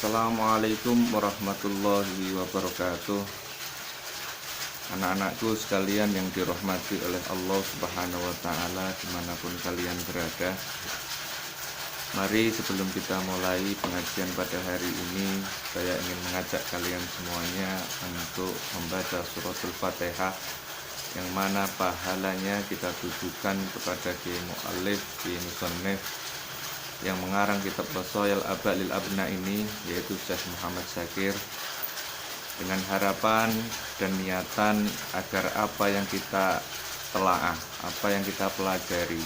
Assalamualaikum warahmatullahi wabarakatuh. Anak-anakku sekalian yang dirahmati oleh Allah Subhanahu wa Ta'ala, dimanapun kalian berada. Mari sebelum kita mulai pengajian pada hari ini, saya ingin mengajak kalian semuanya untuk membaca suratul Fatihah, yang mana pahalanya kita tujukan kepada Kiai Mu'allif, Kiai Musannif yang mengarang kitab Wasail Aba lil Abna ini, yaitu Syekh Muhammad Syakir, dengan harapan dan niatan agar apa yang kita telaah, apa yang kita pelajari,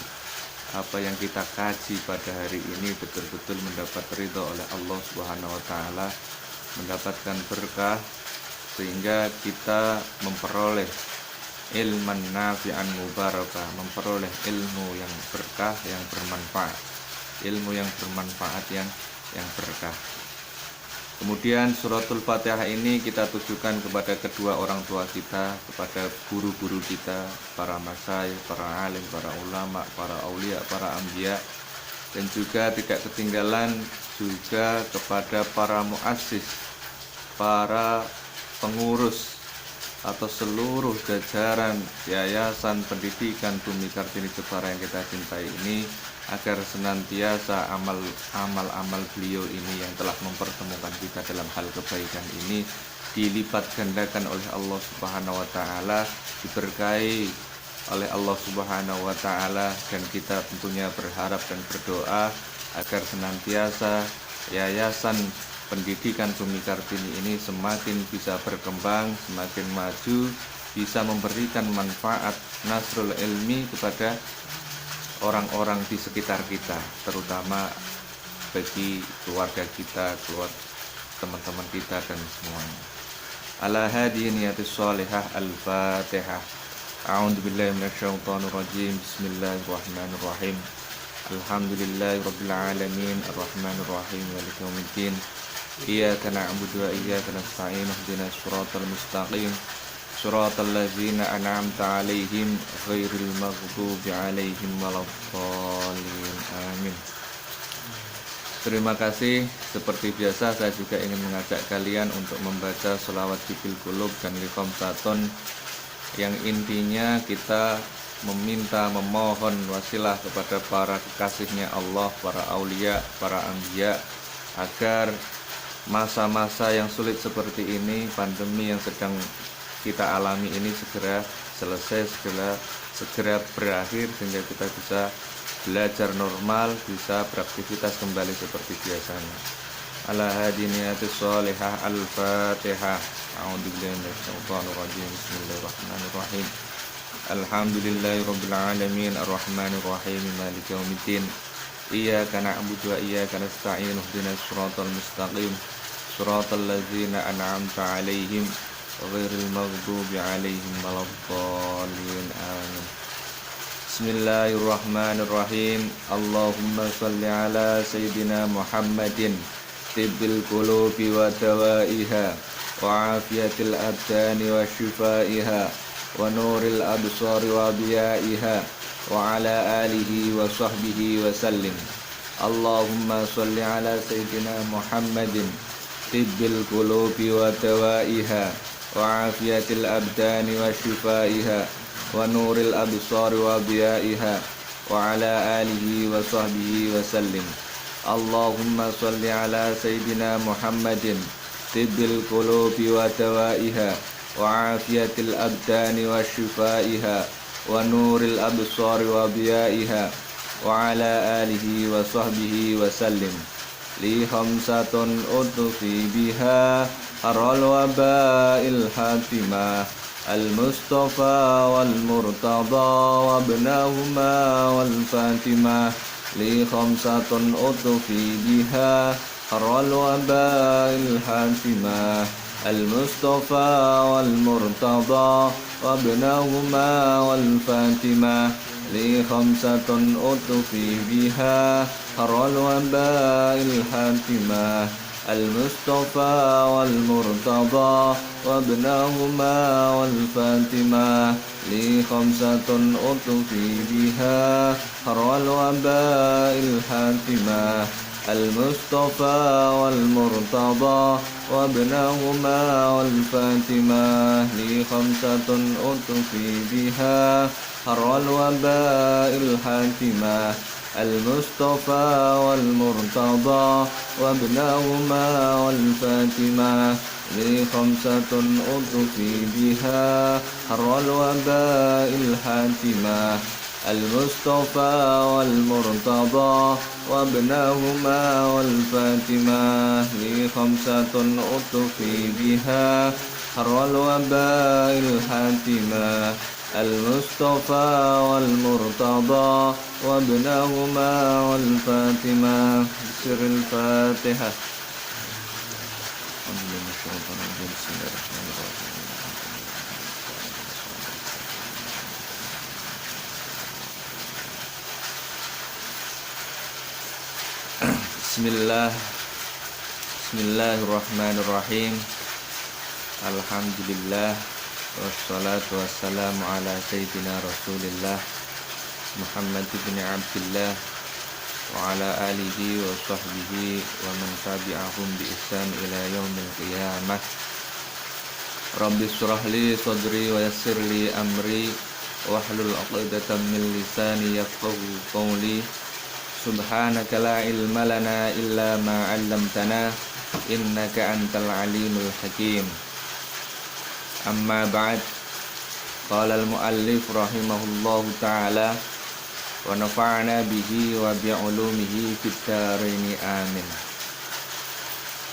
apa yang kita kaji pada hari ini betul-betul mendapat ridha oleh Allah Subhanahu wa Ta'ala, mendapatkan berkah, sehingga kita memperoleh ilman nafi'an mubarakah, memperoleh ilmu yang berkah, yang bermanfaat, ilmu yang bermanfaat, yang berkah. Kemudian suratul Fatihah ini kita tujukan kepada kedua orang tua kita, kepada guru-guru kita, para masyayikh, para alim, para ulama, para aulia, para anbiya, dan juga tidak ketinggalan juga kepada para muassis, para pengurus atau seluruh jajaran Yayasan Pendidikan Bumi Kartini Jepara yang kita cintai ini, agar senantiasa amal-amal beliau ini yang telah mempertemukan kita dalam hal kebaikan ini dilipat gandakan oleh Allah Subhanahu wa Ta'ala, diberkahi oleh Allah Subhanahu wa Ta'ala, dan kita tentunya berharap dan berdoa agar senantiasa Yayasan Pendidikan Bumi Kartini ini semakin bisa berkembang, semakin maju, bisa memberikan manfaat nasrul ilmi kepada orang-orang di sekitar kita, terutama bagi keluarga kita, teman-teman kita, dan semuanya. Ala hadi niyatis sholihah. Al-Fatihah. A'udzubillahi minasyaitonirrajim. Bismillahirrahmanirrahim. Alhamdulillahirabbil alamin, arrahmanirrahim, maliki yaumiddin. Iyyaka na'budu wa iyyaka nasta'in. Ihdinas siratal mustaqim, suratal ladzina an'amta 'alaihim ghairil maghdubi 'alaihim waladdallin. Amin. Terima kasih. Seperti biasa, saya juga ingin mengajak kalian untuk membaca sholawat Jibil Qulub dan Liqomsaton, yang intinya kita memohon wasilah kepada para kekasihnya Allah, para aulia, para anbiya, agar masa-masa yang sulit seperti ini, pandemi yang sedang kita alami ini segera selesai, segera berakhir, sehingga kita bisa belajar normal, bisa beraktivitas kembali seperti biasanya. Ala hadiniyatis sholihah. Al-Fatihah. A'udzubillahi minasyaitonirrajim. Bismillahirrahmanirrahim. Alhamdulillahirabbil alamin, arrahmanirrahim, maliki yaumiddin. Iyyaka na'budu wa iyyaka nasta'in. Ihdinas siratal mustaqim, siratal ladzina an'amta 'alaihim ghairil maghdubi 'alaihim waladdallin. Amin. Bismillahirrahmanirrahim. Allahumma shalli ala sayyidina Muhammadin tibbil qulubi wa dawaiha wa afiyatil abdani wa shifaiha wa nuril absari wa biyaiha wa ala alihi wa sahbihi wa sallim. Allahumma shalli ala sayyidina Muhammadin tibbil qulubi wa dawaiha wa afiyatil abdani wa shifaiha wa nuril absari wa biyaiha wa ala alihi wa sahbihi wa sallim. Allahumma shalli ala sayyidina Muhammadin tibbil qulubi wa dawaiha wa afiyatil abdani wa shifaiha wa nuril absari wa biyaiha wa ala alihi wa sahbihi wa sallim. Li khamsatun utfi biha haral wabail hatimah, al-Mustafa wal-Murtada wa ibnahuma wal-Fatimah. Li khamsatun utfi biha haral wabail hatimah, al-Mustafa wal-Murtada wa ibnahuma wal-Fatimah. Li khamsatun utfi biha haral wabail hatimah, al-Mustafa wal-Murtada wa ibnahuma wal-Fatimah. Li khamsatun utfi biha haral wabail hatimah, المصطفى والمرتضى وابنهما والفاتمة لي خمسة أطفي بها حر الوباء الحاتمة المصطفى والمرتضى وابنهما والفاتمة لي خمسة أطفي بها حر الوباء الحاتمة المصطفى والمرتضى وابنهما والفاتمة لي خمسة أطفي بها حر الوباء الحاتمة المصطفى والمرتضى وابنهما والفاتمة بسر الفاتحة. Bismillahirrahmanirrahim. Alhamdulillah wassalatu wassalamu ala sayyidina Rasulillah Muhammad ibn Abdillah wa ala alihi wa sahbihi wa man tabi'ahum bi ihsan ila yaumil qiyamah. Rabbi shrah li sadri wa yassir li amri wahlul 'uqdatam min lisani yafqahu qawli. Subhanaka la ilma lana illa ma 'allamtana innaka antal alimul hakim. Amma ba'd. Qala al-muallif rahimahullahu ta'ala wa nafa'ana bihi wa bi'ulumihi fid dharain amin.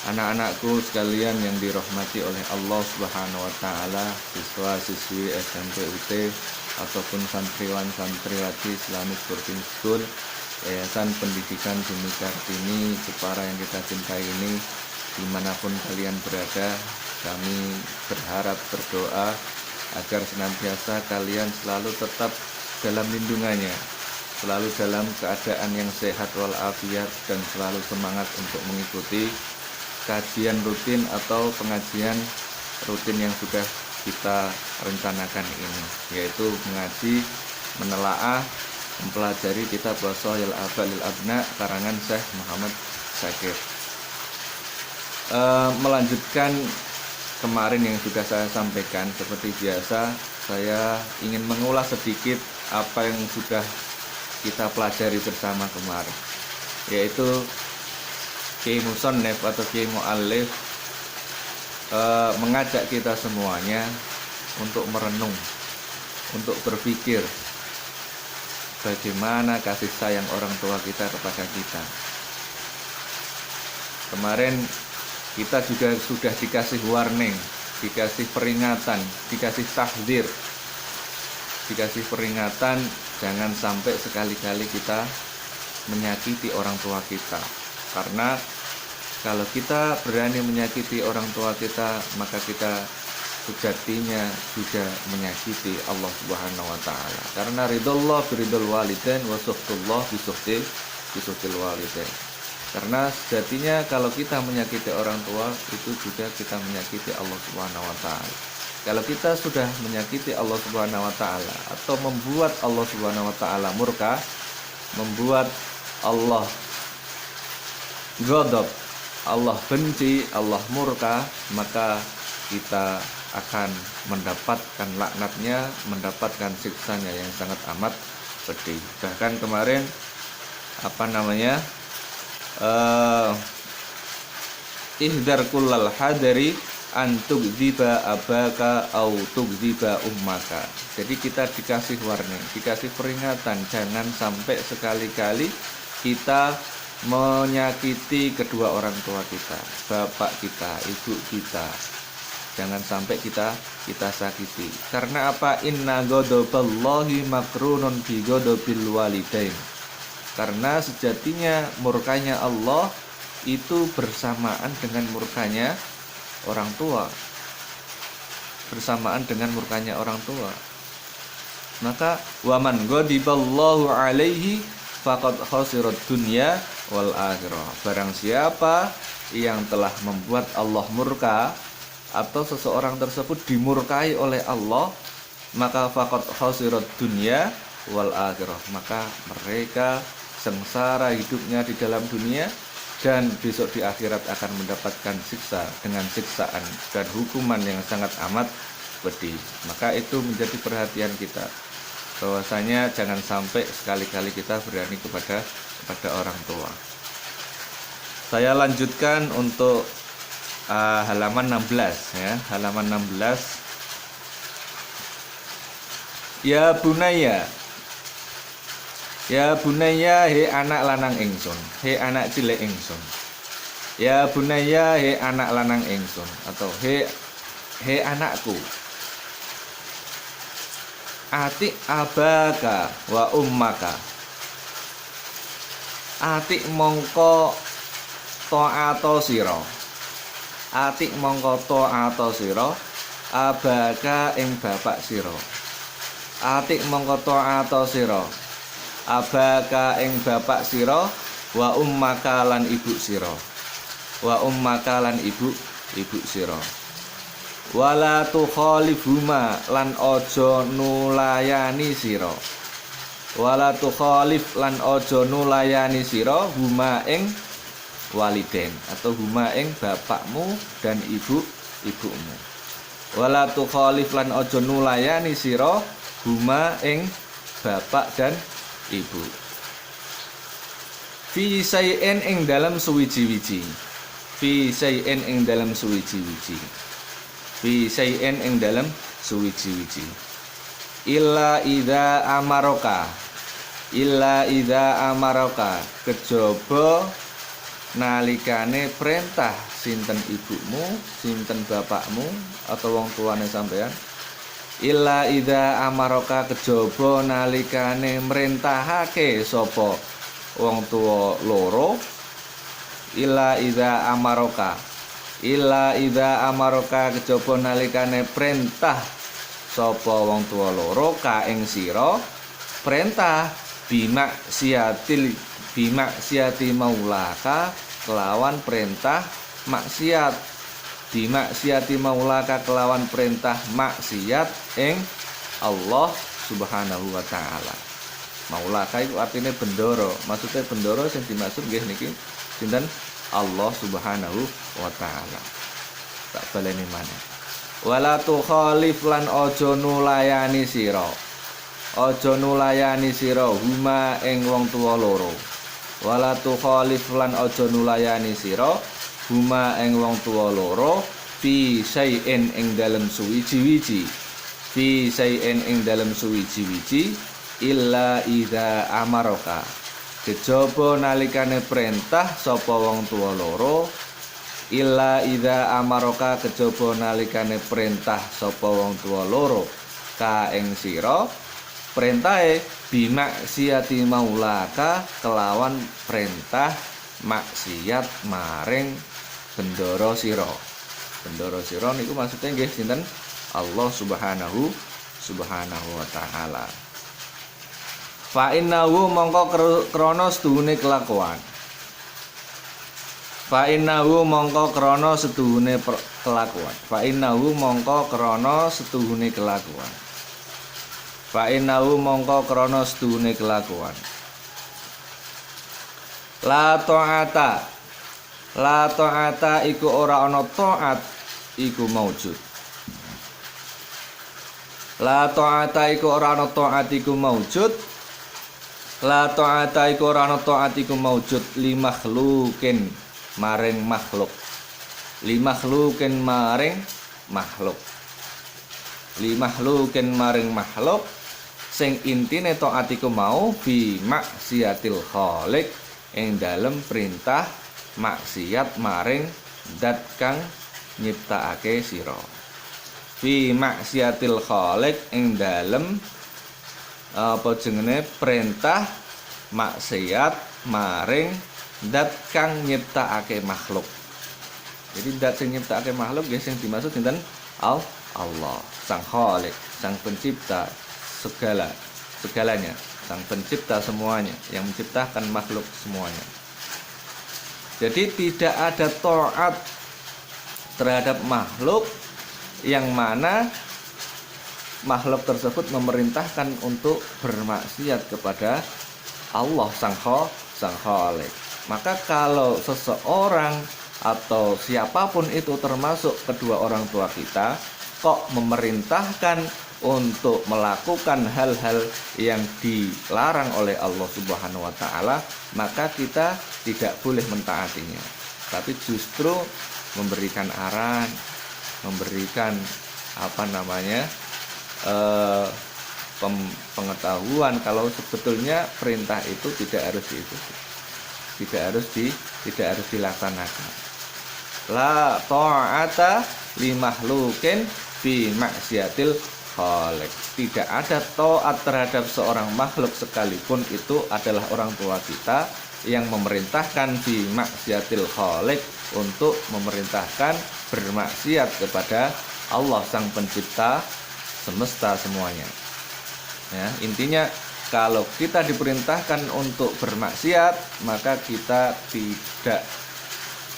Anak-anakku sekalian yang dirahmati oleh Allah Subhanahu wa taala, siswa-siswi SMP UT ataupun santriwan-santriwati Islamic Boarding School Yayasan Pendidikan Bumi Kartini Jepara yang kita cintai ini, dimanapun kalian berada, kami berharap berdoa agar senantiasa kalian selalu tetap dalam lindungannya, selalu dalam keadaan yang sehat walafiat, dan selalu semangat untuk mengikuti kajian rutin atau pengajian rutin yang sudah kita rencanakan ini, yaitu mengaji, menelaah, mempelajari kitab Wasail Aba lil Abna karangan Syekh Muhammad Syakir. Melanjutkan kemarin yang sudah saya sampaikan, seperti biasa saya ingin mengulas sedikit apa yang sudah kita pelajari bersama kemarin, yaitu Kiai Musannif atau Kiai Mu'allif mengajak kita semuanya untuk merenung, untuk berpikir bagaimana kasih sayang orang tua kita kepada kita. Kemarin kita juga sudah dikasih warning, dikasih peringatan, dikasih tahdzir, dikasih peringatan jangan sampai sekali-kali kita menyakiti orang tua kita. Karena kalau kita berani menyakiti orang tua kita, maka kita sejatinya sudah menyakiti Allah Subhanahu wa taala. Karena ridullah biridul walidain wa suhtullah bisuhtil walidain. Karena sejatinya kalau kita menyakiti orang tua, itu juga kita menyakiti Allah Subhanahu wa taala. Kalau kita sudah menyakiti Allah Subhanahu wa taala atau membuat Allah Subhanahu wa taala murka, membuat Allah ghadab, Allah benci, Allah murka, maka kita akan mendapatkan laknatnya, mendapatkan siksanya yang sangat amat pedih. Bahkan kemarin ihdar kullal hadari antugdziba abaka au tugdziba ummaka. Jadi kita dikasih warning, dikasih peringatan, jangan sampai sekali-kali kita menyakiti kedua orang tua kita, bapak kita, ibu kita. Jangan sampai kita sakiti. Karena apa? Inna ghadaballahi makrunun bi ghadabil walidain. Karena sejatinya murkanya Allah itu bersamaan dengan murkanya orang tua. Bersamaan dengan murkanya orang tua. Maka waman ghadiballahu alaihi faqad khasirat dunya wal akhirah. Barang siapa yang telah membuat Allah murka atau seseorang tersebut dimurkai oleh Allah, maka faqad khasirat dunya wal akhirah, maka mereka sengsara hidupnya di dalam dunia dan besok di akhirat akan mendapatkan siksa dengan siksaan dan hukuman yang sangat amat pedih. Maka itu menjadi perhatian kita, bahwasanya jangan sampai sekali-kali kita berani kepada orang tua. Saya lanjutkan untuk halaman 16 ya, halaman 16. Ya bunaya, ya bunaya, he anak lanang ingsun, he anak cilik ingsun. Ya bunaya, he anak lanang ingsun, atau he anakku. Atik abaka wa ummaka. Atik mongko ta'ata sira. Atik mongko ta'ata sira abaka ing bapak sira. Atik mongko ta'ata sira abaka ing bapak sira wa ummaka lan ibu sira. Wa ummaka lan ibu sira. Wala tukhalifhuma lan aja nulayani sira. Wala tukhalif lan aja nulayani sira huma ing waliden, atau huma ing bapakmu dan ibumu. Wala tukhalif lan aja nulayani sira huma ing bapak dan ibu. Fi sayin ing dalam suwiji-wiji. Fi sayin ing dalam suwiji-wiji. Fi sayin ing dalam suwiji-wiji. Illa idza amaroka. Illa idza amaroka, kejaba nalikane perintah sinten ibumu, sinten bapakmu atau wong tuane sampean. Illa idza amaroka, kejaba nalikane merintahake sapa wong tuwa loro. Illa idza amaroka, illa idza amaroka, kejaba nalikane perintah sapa wong tuwa loro ka ing sira, perintah bimaksiati maulaka, kelawan perintah maksiat. Bimaksiati maulaka, kelawan perintah maksiat ing Allah Subhanahu wa taala. Maulaka itu artinya bendoro. Maksudnya bendoro sing dimaksud nggih niki sinten? Allah Subhanahu wa taala. Tak baleni maneh. Wala tukhalif lan aja nulayani sira. Aja nulayani sira huma ing wong tuwa loro. Wala tukhalif lan aja nulayani sira huma ing wong tuwa loro fi sayin ing dalem suwiji-wiji. Fi sayin ing dalem suwiji-wiji illa idza amaroka, kejaba nalikane perintah sapa wong tuwa loro. Illa idza amaroka, kejaba nalikane perintah sapa wong tuwa loro ka ing sira, perintahe bimaksiati maulaka, kelawan perintah maksiat maring bendoro sira. Bendoro sira niku maksudnya nggih sinten? Allah Subhanahu wa taala. Fa innahu mongko krana setuhune kelakuan. Fa innahu mongko krana setuhune kelakuan. Fa innahu mongko krana setuhune kelakuan. Fa innahu mongko krana setuhune kelakuan. La ta'ata. La ta'ata iku ora ana taat iku maujud. La ta'ata iku ora ana taat iku maujud. La ta'ata iku ora ana taat iku maujud li makhlukin maring makhluk. Li makhlukin maring makhluk. Li makhlukin maring makhluk sing intine taat iku mau bi maksiatil khaliq, ing dalem perintah maksiat maring zat kang nyiptakake sira. Fi maksiatil khaliq, ing dalem apa jenenge perintah maksiat maring zat kang nyiptakake makhluk. Jadi zat sing nyiptakake makhluk ya sing dimaksud sinten? Allah, sang khaliq, sang pencipta segalanya, sang pencipta semuanya, yang menciptakan makhluk semuanya. Jadi tidak ada taat terhadap makhluk yang mana makhluk tersebut memerintahkan untuk bermaksiat kepada Allah sang Khaliq. Maka kalau seseorang atau siapapun itu termasuk kedua orang tua kita kok memerintahkan untuk melakukan hal-hal yang dilarang oleh Allah Subhanahu wa taala, maka kita tidak boleh mentaatinya. Tapi justru memberikan arahan, memberikan pengetahuan kalau sebetulnya perintah itu tidak harus diikuti, tidak harus dilaksanakan. La ta'ata li makhluqin fi maksiatil khaliq. Tidak ada taat terhadap seorang makhluk sekalipun itu adalah orang tua kita yang memerintahkan fi maksiatil khaliq, untuk memerintahkan bermaksiat kepada Allah sang pencipta semesta semuanya. Ya, intinya kalau kita diperintahkan untuk bermaksiat, maka kita tidak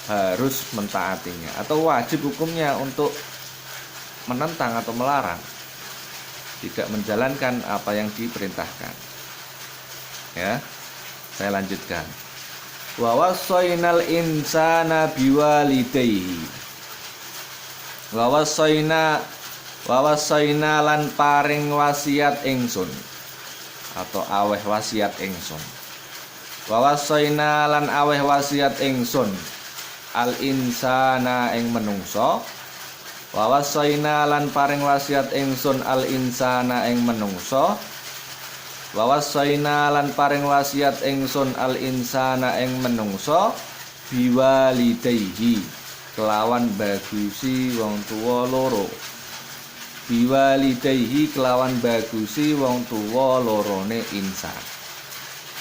harus mentaatinya, atau wajib hukumnya untuk menentang atau melarang, tidak menjalankan apa yang diperintahkan. Ya, saya lanjutkan. Wa wassaynal insana biwalidayhi. Wa wassayna lan paring wasiat ingsun, atau aweh wasiat ingsun. Wa wassayna lan aweh wasiat ingsun al insana ing menungso. Wa wassayna lan paring wasiat ingsun al insana ing menungso. Wa wassayna lan paring wasiat ingsun al insana ing menungso biwalidayhi, kelawan bagusi wong tuwa loro. Biwalidayhi kelawan bagusi wong tuwa lorone insan.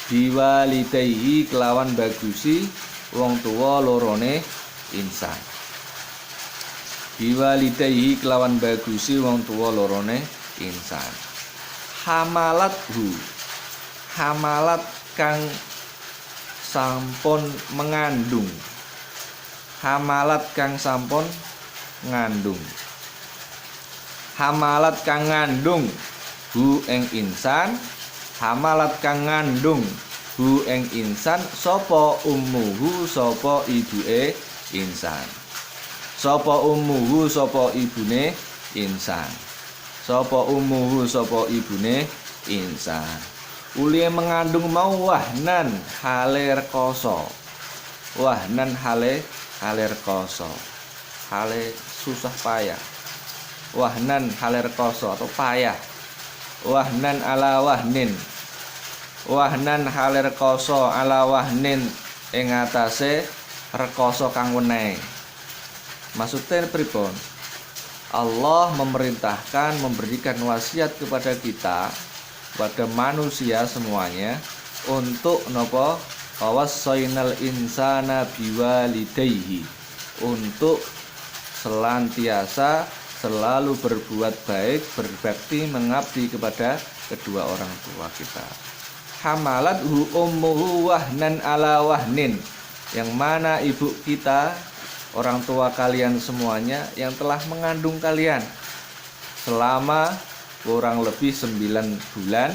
Biwalidayhi kelawan bagusi wong tuwa lorone insan. Biwalidayhi kelawan bagusi wong tuwa lorone insan. Hamalathu, hamalat kang sampun mengandung. Hamalat kang sampun ngandung. Hamalat kang ngandung hu ing insan. Hamalat kang ngandung hu ing insan sapa ummuhu, sapa ibuke insan. Sapa ummuhu, sapa ibune insan. Sapa ummuhu, sapa ibune insan. Ulihe mengandung mau wahnan hale rekoso. Wahnan hale rekoso. Hale susah payah. Wahnan hale rekoso atau payah. Wahnan ala wahnin. Wahnan hale rekoso ala wahnin ing atase rekoso kang wenehe. Maksudnya pripun? Allah memerintahkan, memberikan wasiat kepada kita, pada manusia semuanya, untuk napa? Wassaynal insana biwalidayhi, untuk selantiasa selalu berbuat baik, berbakti, mengabdi kepada kedua orang tua kita. Hamalathu ummuhu wahnan ala wahnin, yang mana ibu kita, orang tua kalian semuanya, yang telah mengandung kalian selama kurang lebih 9 bulan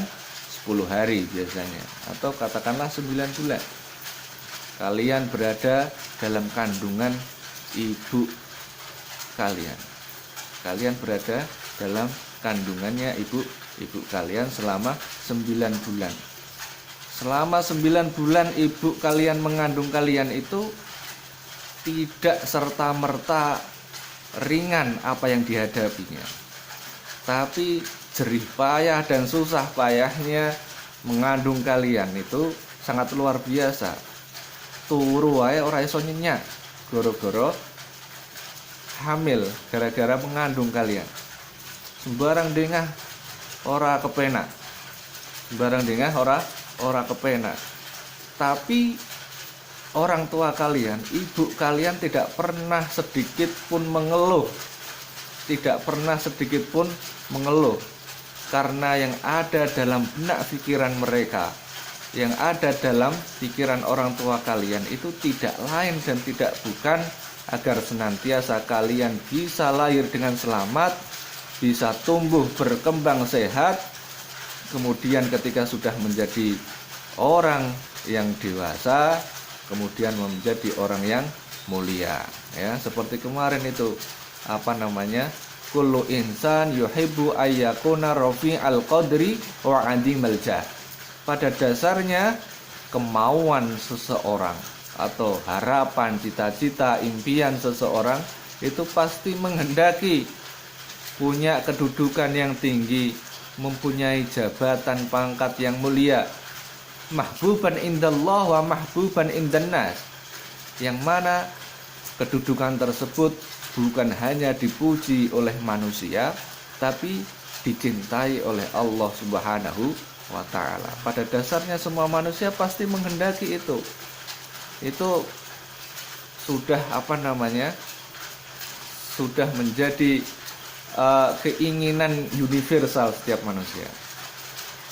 10 hari biasanya, atau katakanlah 9 bulan kalian berada dalam kandungan ibu kalian. Kalian berada dalam kandungannya ibu kalian selama 9 bulan. Selama 9 bulan ibu kalian mengandung kalian itu tidak serta-merta ringan apa yang dihadapinya, tapi jerih payah dan susah payahnya mengandung kalian itu sangat luar biasa. Turu wae ora iso nyenyak gara-gara hamil, gara-gara mengandung kalian. Sembarang dengah ora kepenak. Sembarang dengah ora kepenak. Tapi orang tua kalian, ibu kalian tidak pernah sedikit pun mengeluh. Tidak pernah sedikit pun mengeluh. Karena yang ada dalam benak pikiran mereka, yang ada dalam pikiran orang tua kalian itu tidak lain dan tidak bukan agar senantiasa kalian bisa lahir dengan selamat, bisa tumbuh berkembang sehat, kemudian ketika sudah menjadi orang yang dewasa, kemudian menjadi orang yang mulia. Ya, seperti kemarin itu kullu insan yuhibbu ayyakuna rafi'al qadri wa 'azimal jah. Pada dasarnya kemauan seseorang atau harapan, cita-cita, impian seseorang itu pasti menghendaki punya kedudukan yang tinggi, mempunyai jabatan pangkat yang mulia. Mahbuban indallah wa mahbuban indannas. Yang mana kedudukan tersebut bukan hanya dipuji oleh manusia, tapi dicintai oleh Allah Subhanahu wa ta'ala. Pada dasarnya semua manusia pasti menghendaki itu. Itu sudah sudah menjadi keinginan universal setiap manusia.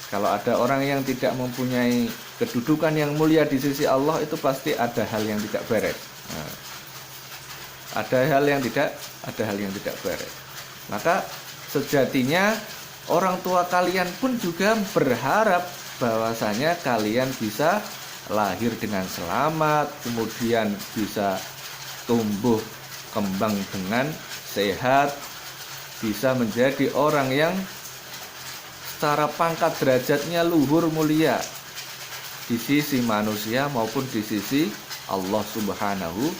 Kalau ada orang yang tidak mempunyai kedudukan yang mulia di sisi Allah, itu pasti ada hal yang tidak beres. Ada hal yang tidak beres. Maka sejatinya orang tua kalian pun juga berharap bahwasanya kalian bisa lahir dengan selamat, kemudian bisa tumbuh kembang dengan sehat, bisa menjadi orang yang secara pangkat derajatnya luhur mulia di sisi manusia maupun di sisi Allah Subhanahu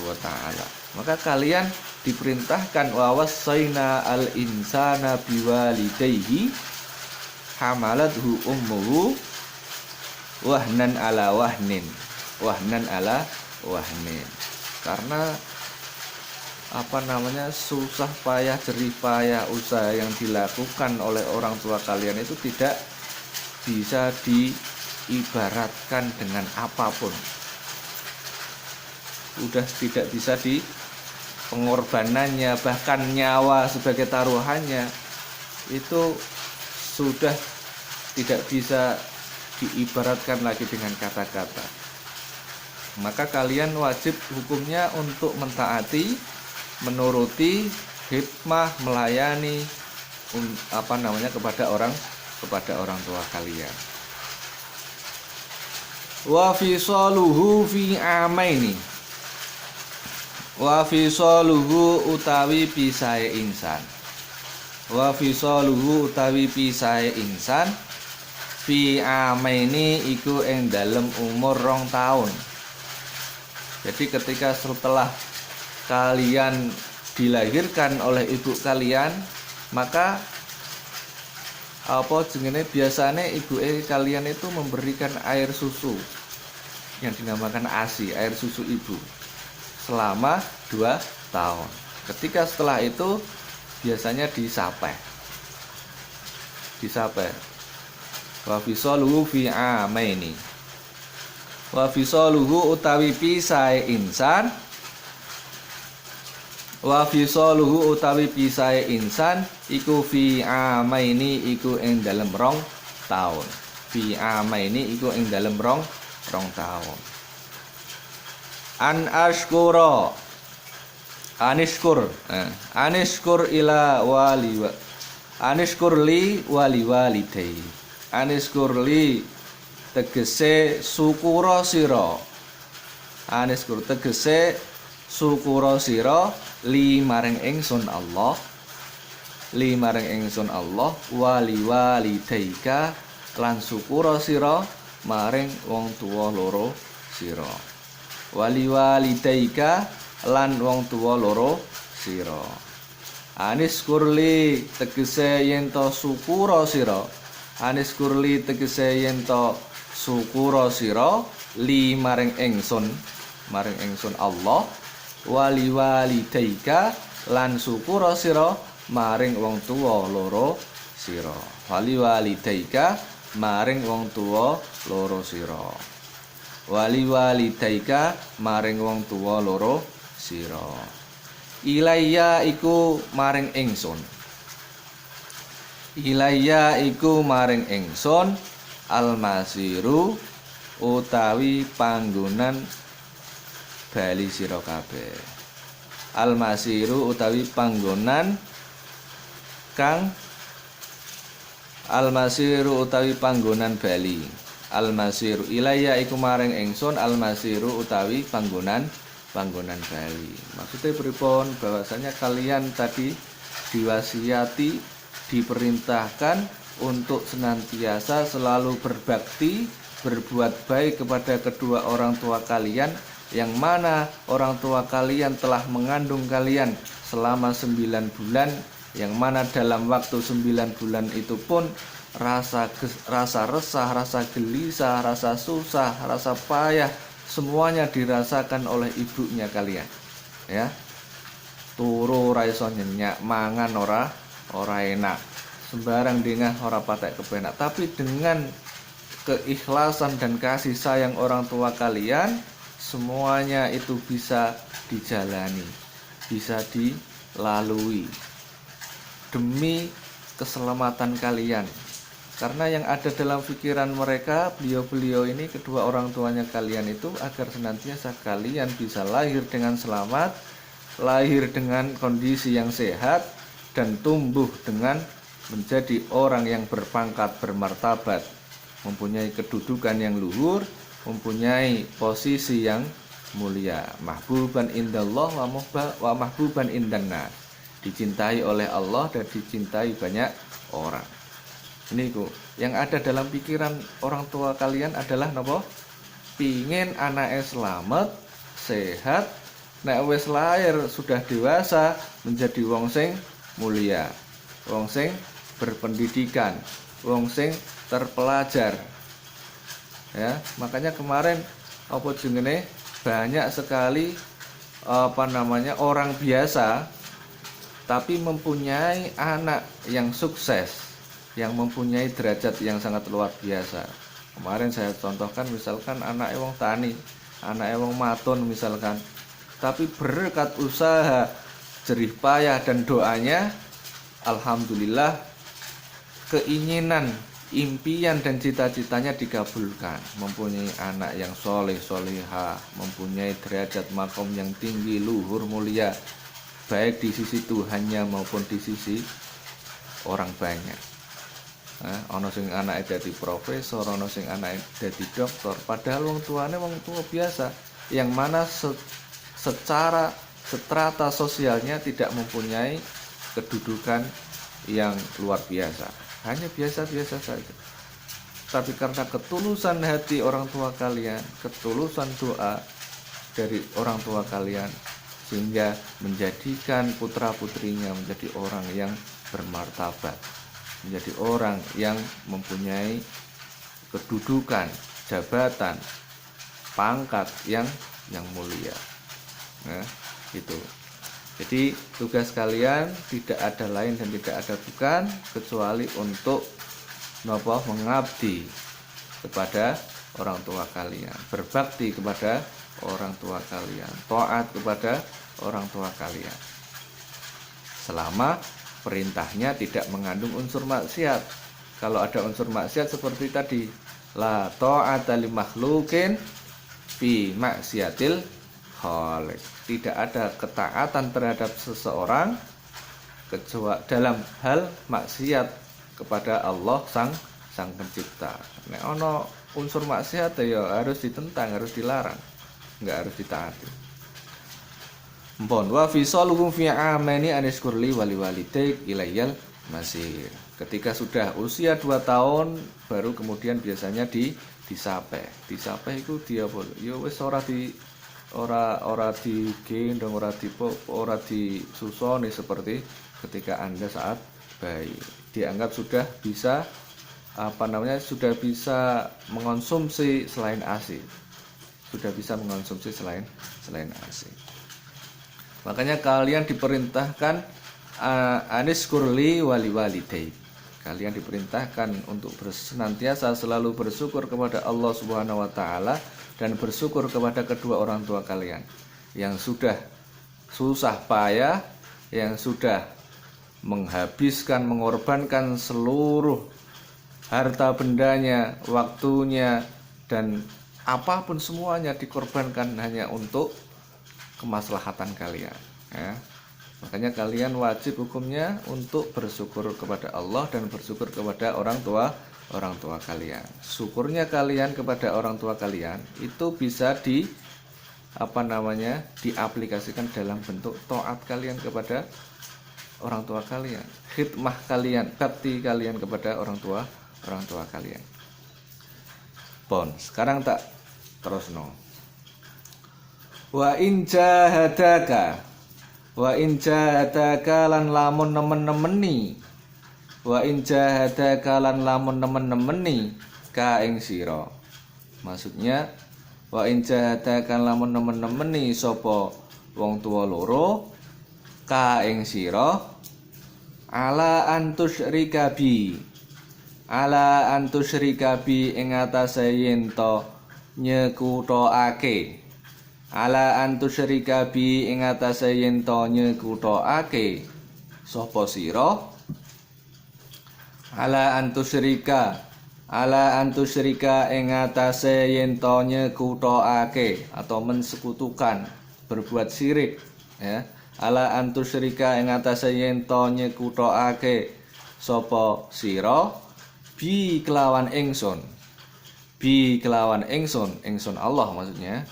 wa ta'ala. Maka kalian diperintahkan wa wasaina al insana biwalidayhi hamalathu ummuhu wahnan ala wahnin. Karena susah payah, jerih payah usaha yang dilakukan oleh orang tua kalian itu tidak bisa diibaratkan dengan apapun. Udah tidak bisa di pengorbanannya, bahkan nyawa sebagai taruhannya itu sudah tidak bisa diibaratkan lagi dengan kata-kata. Maka kalian wajib hukumnya untuk mentaati, menuruti, hikmah, melayani kepada orang tua kalian. Wa fisaluhu fi amaini. Wa fisaluhu utawi pisahe insan. Wa fisaluhu utawi pisahe insan fi amaini iku ing dalem umur 2 tahun. Jadi ketika setelah kalian dilahirkan oleh ibu kalian, maka biasanya ibu kalian itu memberikan air susu yang dinamakan ASI, air susu ibu, selama 2 tahun. Ketika setelah itu biasanya disapeh. Wa fisaluhu fi amaini. Wa fisaluhu utawi pisahe insan. Wa fisaluhu utawi pisahe insan iku fi amaini iku ing dalem 2 tahun. Fi amaini iku ing dalem 2 tahun. Anishkur ila wali anishkur li wali walidai. Anishkur li tegese syukura sira. Anishkur tegese syukura sira li maring ingsun Allah. Li maring ingsun Allah wali walidaika lan syukura sira maring wong tuwa loro sira. Wali walidaika lan wong tuwa loro sira. Anis kurli tegese yen to syukura sira. Anis kurli tegese yen to syukura sira li maring ingsun Allah. Wali walidaika lan syukura sira maring wong tuwa loro sira. Wali walidaika maring wong tuwa loro sira. Wali walidaika maring wong tuwa loro sira. Ilayya iku maring ingsun. Ilayya iku maring ingsun almasiru utawi panggonan bali sira kabeh. Almasiru utawi panggonan kang almasiru utawi panggonan bali. Al-masiru ilayya iku maring ingsun al-masiru utawi panggonan bali. Maksudnya pripun? Bahwasanya kalian tadi diwasiati, diperintahkan untuk senantiasa selalu berbakti, berbuat baik kepada kedua orang tua kalian, yang mana orang tua kalian telah mengandung kalian selama 9 bulan, yang mana dalam waktu 9 bulan itu pun rasa resah, rasa gelisah, rasa susah, rasa payah semuanya dirasakan oleh ibunya kalian, ya. Turu ora iso nyenyak, mangan ora enak, sembarang dengah ora patek kepenak. Tapi dengan keikhlasan dan kasih sayang orang tua kalian, semuanya itu bisa dijalani, bisa dilalui demi keselamatan kalian. Karena yang ada dalam pikiran mereka, beliau-beliau ini, kedua orang tuanya kalian itu, agar senantiasa kalian bisa lahir dengan selamat, lahir dengan kondisi yang sehat, dan tumbuh dengan menjadi orang yang berpangkat, bermartabat, mempunyai kedudukan yang luhur, mempunyai posisi yang mulia, mahbuban indallah wa mahbuban indannas, dicintai oleh Allah dan dicintai banyak orang. Ini yang ada dalam pikiran orang tua kalian adalah napa? Pingin anaknya selamat, sehat, nek wis lahir sudah dewasa menjadi wong sing mulia, wong sing berpendidikan, wong sing terpelajar. Ya, makanya kemarin apa jenenge banyak sekali orang biasa tapi mempunyai anak yang sukses, yang mempunyai derajat yang sangat luar biasa. Kemarin saya contohkan misalkan anak wong tani, anak wong maton misalkan, tapi berkat usaha, jerih payah dan doanya, alhamdulillah keinginan, impian dan cita-citanya dikabulkan. Mempunyai anak yang soleh, solehah, mempunyai derajat makom yang tinggi, luhur, mulia, baik di sisi Tuhannya maupun di sisi orang banyak. Ono sing anake dadi profesor, ono sing anake dadi doktor, padahal wong tuane wong tua biasa, yang mana secara strata sosialnya tidak mempunyai kedudukan yang luar biasa, hanya biasa-biasa saja. Tapi karena ketulusan hati orang tua kalian, ketulusan doa dari orang tua kalian, sehingga menjadikan putra-putrinya menjadi orang yang bermartabat, menjadi orang yang mempunyai kedudukan, jabatan, pangkat yang mulia. Nah, itu. Jadi tugas kalian tidak ada lain dan tidak ada bukan kecuali untuk mengabdi kepada orang tua kalian, berbakti kepada orang tua kalian, taat kepada orang tua kalian, selama perintahnya tidak mengandung unsur maksiat. Kalau ada unsur maksiat seperti tadi, la ta'ata li makhluqin fi maksiatil khaliq. Tidak ada ketaatan terhadap seseorang kecuali dalam hal maksiat kepada Allah sang pencipta. Nek ono unsur maksiat ya harus ditentang, harus dilarang, enggak harus ditaati. Wa fisaluhum fi amani aniskurli wali walidaik ilayyal masir. Ketika sudah usia 2 tahun baru kemudian biasanya disapeh. Disapeh itu dia ya wis ora digendong, ora disusoni seperti ketika Anda saat bayi. Dianggap sudah bisa sudah bisa mengonsumsi selain ASI. Sudah bisa mengonsumsi selain ASI. Makanya kalian diperintahkan aniskurli wali walidaik. Kalian diperintahkan untuk senantiasa selalu bersyukur kepada Allah Subhanahu wa taala dan bersyukur kepada kedua orang tua kalian yang sudah susah payah, yang sudah menghabiskan, mengorbankan seluruh harta bendanya, waktunya, dan apapun semuanya dikorbankan hanya untuk kemaslahatan kalian, ya. Makanya kalian wajib hukumnya untuk bersyukur kepada Allah dan bersyukur kepada orang tua orang tua kalian. Syukurnya kalian kepada orang tua kalian itu bisa diaplikasikan dalam bentuk taat kalian kepada orang tua kalian, khidmah kalian, bakti kalian kepada orang tua kalian. Sekarang tak terusno. Wa in jahadaka lan lamun nemen-nemeni. Wa in jahadaka lan lamun nemen-nemeni ka ing sira. Maksudnya wa in jahadaka lamun nemen-nemeni sapa wong tuwa loro ka ing sira ala antusyrika bi ing atase yen to nyekuthoake ala antusyrika bi ing atase yen to nyekuthoake sapa sira ala antusyrika ing atase yen to nyekuthoake atau mensekutukan berbuat syirik ya. Ala antusyrika ing atase yen to nyekuthoake sapa sira bi kelawan ingsun Allah maksudnya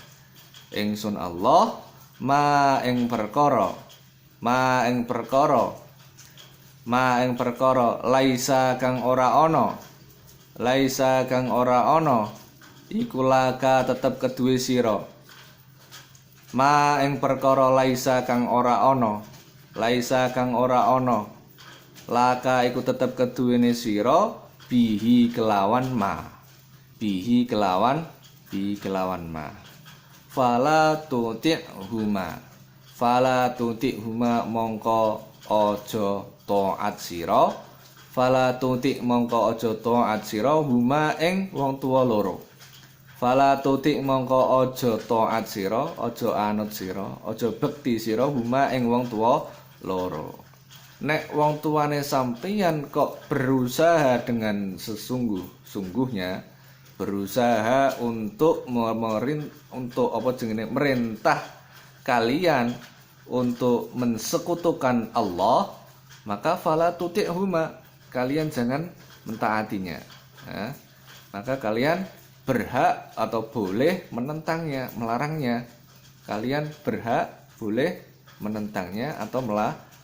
ingsun Allah ma ing perkara laisa kang ora ana iku laka tetep keduwe sira ma ing perkara laisa kang ora ana laka iku tetep keduwene sira bihi kelawan ma fala tuti'huma mongko aja taat sira huma ing wong tuwa loro. Fala tutik mongko aja taat sira, aja anut sira, aja bekti sira huma ing wong tuwa loro. Nek wong tuane sampeyan kok berusaha dengan sesungguh-sungguhnya berusaha untuk merintah kalian untuk mensekutukan Allah, maka fala tutik huma, kalian jangan mentaatinya. Ya. Maka kalian berhak atau boleh menentangnya, melarangnya. Kalian berhak boleh menentangnya atau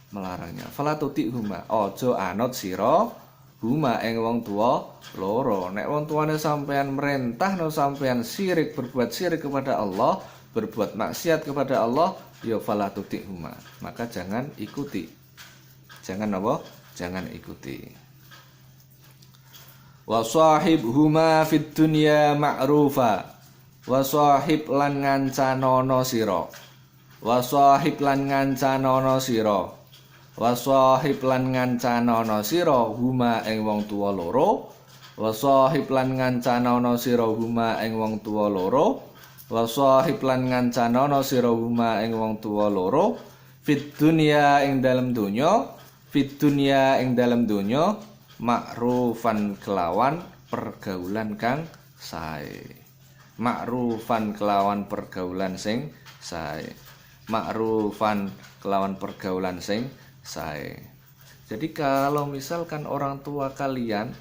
melarangnya. Fala tutik huma, ojo anut sira huma ing wong tuwa loro. Nek wong tuane sampean merintahno sampean syirik, berbuat syirik kepada Allah, berbuat maksiat kepada Allah, ya fala tutik huma. Maka jangan ikuti. Jangan ikuti. Wa sahib huma fid dunya ma'rufa. Wa sahib lan ngancanono sira. Wa sahib lan ngancanono sira huma ing wong tuwa loro. Wa sahib lan ngancanono sira huma ing wong tuwa loro. Wa sahib lan ngancanono sira huma ing wong tuwa loro. Fid dunya ing dalem donya ma'rufan kelawan pergaulan kang sae. Ma'rufan kelawan pergaulan sing sae. Jadi kalau misalkan orang tua kalian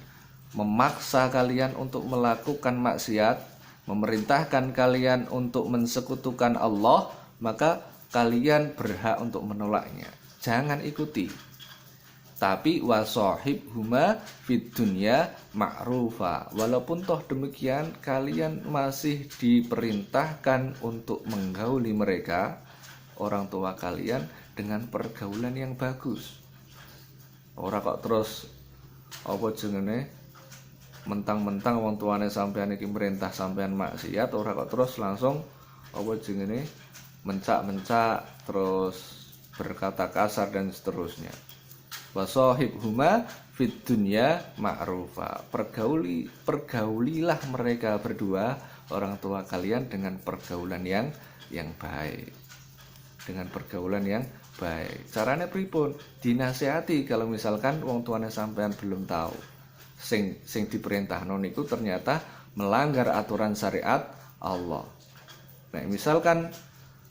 memaksa kalian untuk melakukan maksiat, memerintahkan kalian untuk mensekutukan Allah, maka kalian berhak untuk menolaknya. Jangan ikuti. Tapi wasahib huma fid dunya ma'rufa. Walaupun toh demikian kalian masih diperintahkan untuk menggauli mereka, orang tua kalian, dengan pergaulan yang bagus. Ora kok terus mentang-mentang wong tuane sampean iki merintah sampean maksiat, ora kok terus langsung mencak-mencak terus berkata kasar dan seterusnya. Wasahib huma fid dunya ma'rufa. Pergaulilah mereka berdua, orang tua kalian, dengan pergaulan yang baik. Caranya pripun? Dinasihati kalau misalkan wong tuane sampean belum tahu. Sing diperintahno niku ternyata melanggar aturan syariat Allah. Nah, misalkan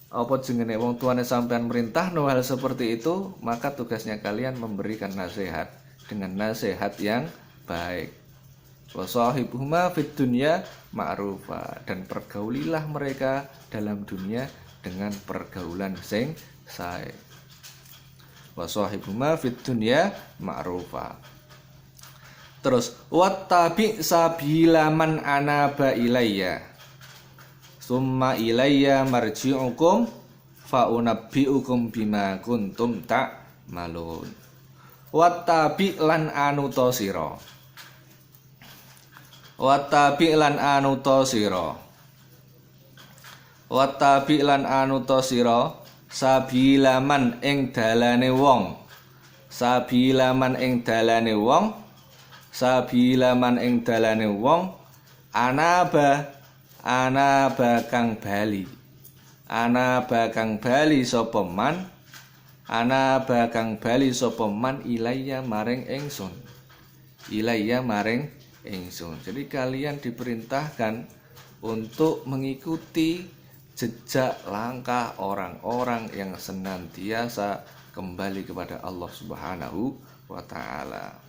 wong tuane sampean merintahno hal seperti itu, maka tugasnya kalian memberikan nasihat dengan nasihat yang baik. Wa sahibuhuma fid dunya ma'rufa, dan pergaulilah mereka dalam dunia dengan pergaulan sing sae. Wa sahibuhuma fid dunya ma'rufa. Terus wattabi sabila man anaba ilayya summa ilayya marji'ukum fa unabbi'ukum bima kuntum ta'malun. Wattabi lan anuta sira. Wattabi lan anuta sira. Wattabi lan anuta sira sabilaman ing dalane wong. Sabilaman ing dalane wong. Sabilaman ing dalane wong anaba kang bali. Anaba kang bali sapa man. Anaba kang bali sapa man ilayya maring ingsun. Ilayya maring ingsun. Jadi kalian diperintahkan untuk mengikuti jejak langkah orang-orang yang senantiasa kembali kepada Allah Subhanahu wa taala.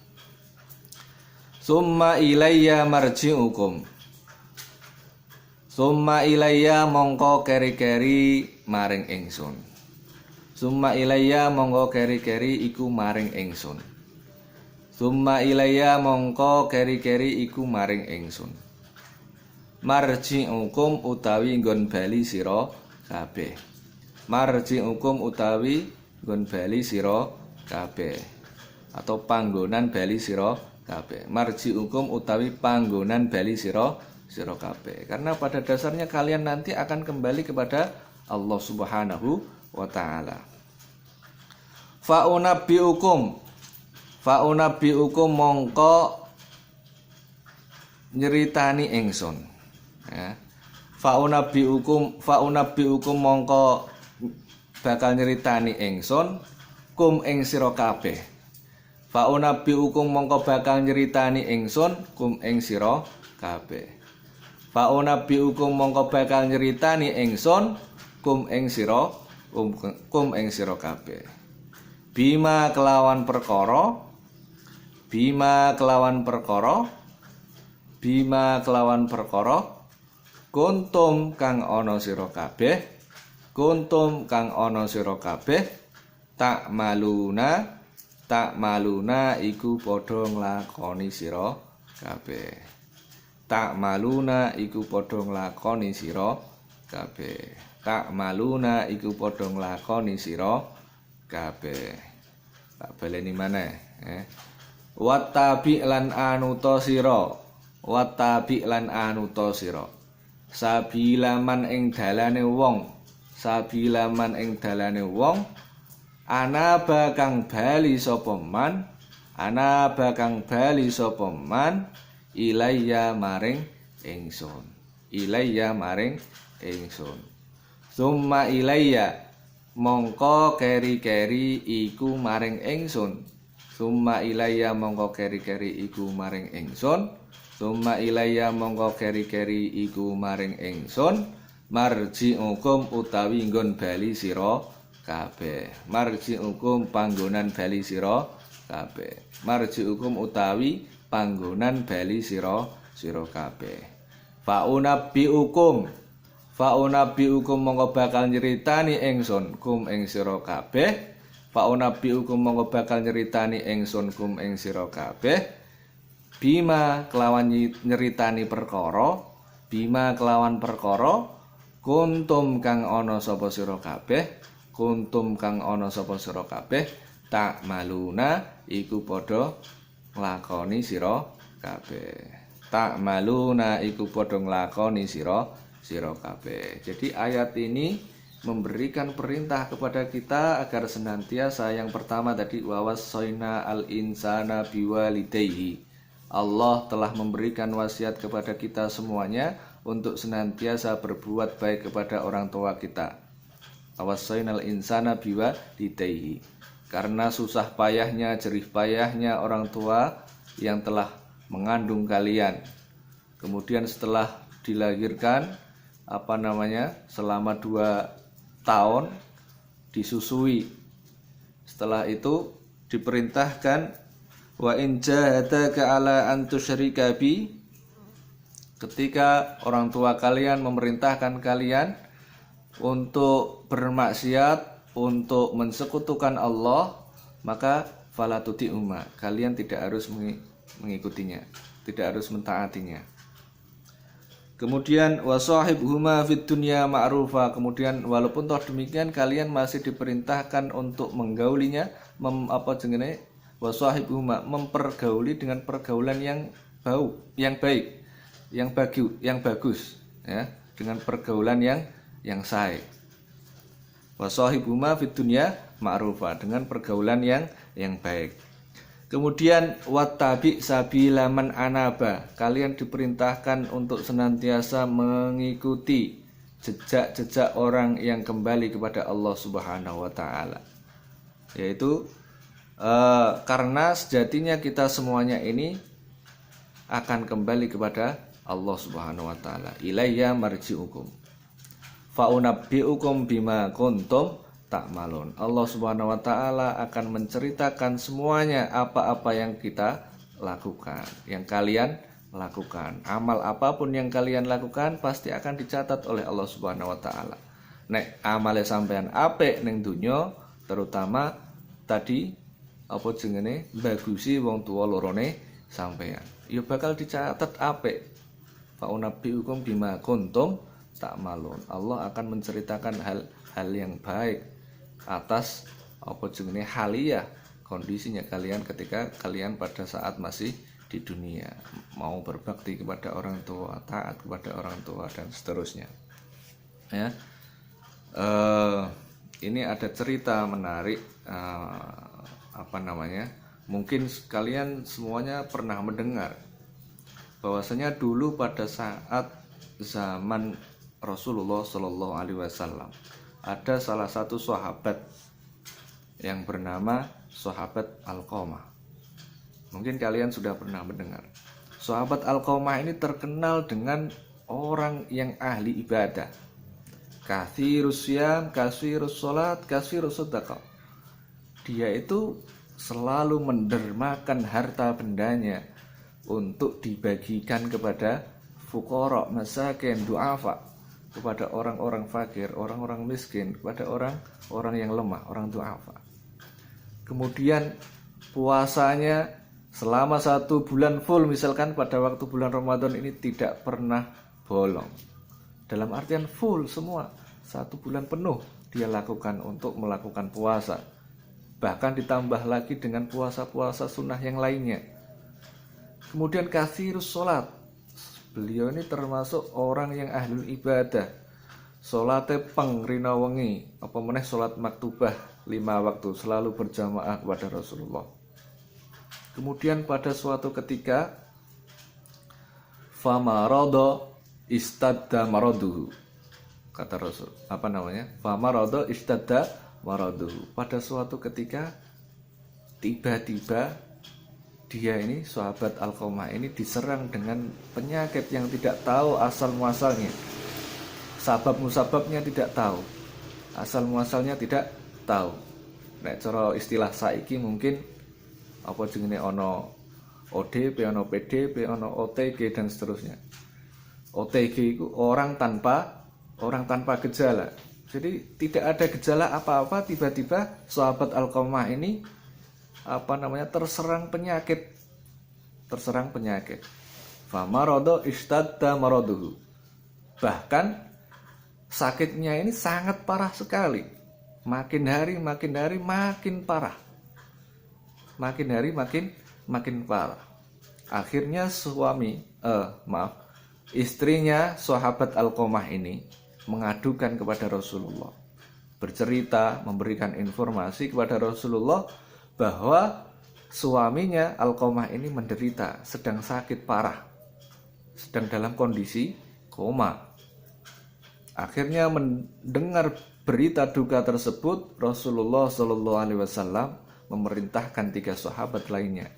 Summa ilayya marji'ukum. Summa ilayya mongko keri-keri maring ingsun. Summa ilayya mongko keri-keri iku maring ingsun. Summa ilayya mongko keri-keri iku maring ingsun. Marji'ukum utawi nggon bali sira kabeh. Marji'ukum utawi nggon bali sira kabeh. Atau panggonan bali sira kabeh. Marji'ukum utawi panggonan bali sira kabeh. Karena pada dasarnya kalian nanti akan kembali kepada Allah Subhanahu wa taala. Fa'unabbi'ukum mongko nyeritani ingsun. Ya. Fa'unabbi'ukum mongko bakal nyeritani ingsun kum ing sira kabeh. Fa'unabbi'ukum mongko bakal nyeritani ingsun kum ing sira kabeh. Fa'unabbi'ukum mongko bakal nyeritani ingsun kum ing sira kabeh. Bima kelawan perkara kuntum kang ana sira kabeh takmaluna iku padha nglakoni sira kabeh. Takmaluna iku padha nglakoni sira kabeh. Takmaluna iku padha nglakoni sira kabeh. Tak baleni maneh, Wattabi lan anuta sira. Wattabi lan anuta sira. Sabilaman ing dalane wong. Sabilaman ing dalane wong. Anaba kang bali sapa man. Anaba kang bali sapa man. Ilayya maring ingsun. Ilayya maring ingsun. Summa ilayya mongko keri-keri iku maring ingsun. Summa ilayya mongko keri-keri iku maring ingsun. Summa ilayya mongko keri-keri iku maring ingsun. Marji'ukum utawi nggon bali sira kabeh. Marji'ukum panggonan bali sira kabeh. Marji'ukum utawi panggonan bali sira kabeh. Fa'unabbi'ukum mongko bakal nyeritani ingsun kum ing sira kabeh. Fa'unabbi'ukum mongko bakal nyeritani ingsun kum ing sira kabeh. Bima kelawan nyeritani perkara. Bima kelawan perkara kuntum kang ana sapa sira kabeh. Kuntum kang ana sapa sira kabeh. Takmaluna iku padha nglakoni sira kabeh. Takmaluna iku padha nglakoni sira kabeh. Jadi ayat ini memberikan perintah kepada kita agar senantiasa, yang pertama tadi wawasoina al insana biwalidayhi. Allah telah memberikan wasiat kepada kita semuanya untuk senantiasa berbuat baik kepada orang tua kita. Wawasoina al insana biwalidayhi. Karena susah payahnya, jerih payahnya orang tua yang telah mengandung kalian. Kemudian setelah dilahirkan selama 2 tahun disusui. Setelah itu diperintahkan Wa in jahadaka ala an tusyrika bi, ketika orang tua kalian memerintahkan kalian untuk bermaksiat, untuk mensekutukan Allah, maka fala tuti'uma, kalian tidak harus mengikutinya, tidak harus mentaatinya. Kemudian wasahibhuma fid dunya ma'rufa, kemudian walaupun toh demikian kalian masih diperintahkan untuk menggaulinya, wasahibhuma, mempergauli dengan pergaulan yang baik, yang bagus, ya, dengan pergaulan yang sae. Wasahibhuma fid dunya ma'rufa, dengan pergaulan yang baik. Kemudian wattabi sabila man anaba, kalian diperintahkan untuk senantiasa mengikuti jejak-jejak orang yang kembali kepada Allah Subhanahu wa taala. Yaitu karena sejatinya kita semuanya ini akan kembali kepada Allah Subhanahu wa taala. Ilayya marji'ukum fa unabbi'ukum bima kuntum ta'malun. Allah Subhanahu wa taala akan menceritakan semuanya apa-apa yang kita lakukan, yang kalian lakukan. Amal apapun yang kalian lakukan pasti akan dicatat oleh Allah Subhanahu wa taala. Nek amale sampean apik ning donya, terutama tadi apa jenenge bagusi wong tuwa lorone sampean, ya bakal dicatat apik. Fa unabbi'ukum bima kuntum ta'malun. Allah akan menceritakan hal yang baik atas apa jenenge haliyah, kondisinya kalian ketika kalian pada saat masih di dunia, mau berbakti kepada orang tua, taat kepada orang tua, dan seterusnya. Ya, ini ada cerita menarik, mungkin kalian semuanya pernah mendengar bahwasanya dulu pada saat zaman Rasulullah Shallallahu Alaihi Wasallam ada salah satu sahabat yang bernama sahabat Alqamah. Mungkin kalian sudah pernah mendengar. Sahabat Alqamah ini terkenal dengan orang yang ahli ibadah. Katsirus syiyam, katsirus salat, katsirus sedekah. Dia itu selalu mendermakan harta bendanya untuk dibagikan kepada fuqara, masakin, du'afa, kepada orang-orang fakir, orang-orang miskin, kepada orang-orang yang lemah, orang du'afa. Kemudian puasanya selama 1 bulan full, misalkan pada waktu bulan Ramadan ini tidak pernah bolong. Dalam artian full semua, 1 bulan penuh dia lakukan untuk melakukan puasa. Bahkan ditambah lagi dengan puasa-puasa sunnah yang lainnya. Kemudian katsirus sholat, beliau ini termasuk orang yang ahli ibadah. Salate peng rina wengi, apa meneh salat maktubah 5 waktu, selalu berjamaah kepada Rasulullah. Kemudian pada suatu ketika famarada istadda maraduhu, kata Rasul, famarada istadda maraduhu. Pada suatu ketika tiba-tiba dia ini, sahabat Alqamah ini, diserang dengan penyakit yang tidak tahu asal muasalnya. Sabab musababnya tidak tahu, asal muasalnya tidak tahu. Nek cara istilah saiki mungkin apa jenenge ono ODP, ono PDP, ono OTG dan seterusnya. OTG itu orang tanpa gejala. Jadi tidak ada gejala apa-apa, tiba-tiba sahabat Alqamah ini terserang penyakit. Famarada istadda maraduhu. Bahkan sakitnya ini sangat parah sekali. Makin hari makin parah. Makin hari makin parah. Akhirnya istrinya sahabat Alqamah ini mengadukan kepada Rasulullah, bercerita, memberikan informasi kepada Rasulullah bahwa suaminya Alqamah ini menderita, sedang sakit parah, sedang dalam kondisi koma. Akhirnya mendengar berita duka tersebut, Rasulullah Shallallahu Alaihi Wasallam memerintahkan 3 sahabat lainnya,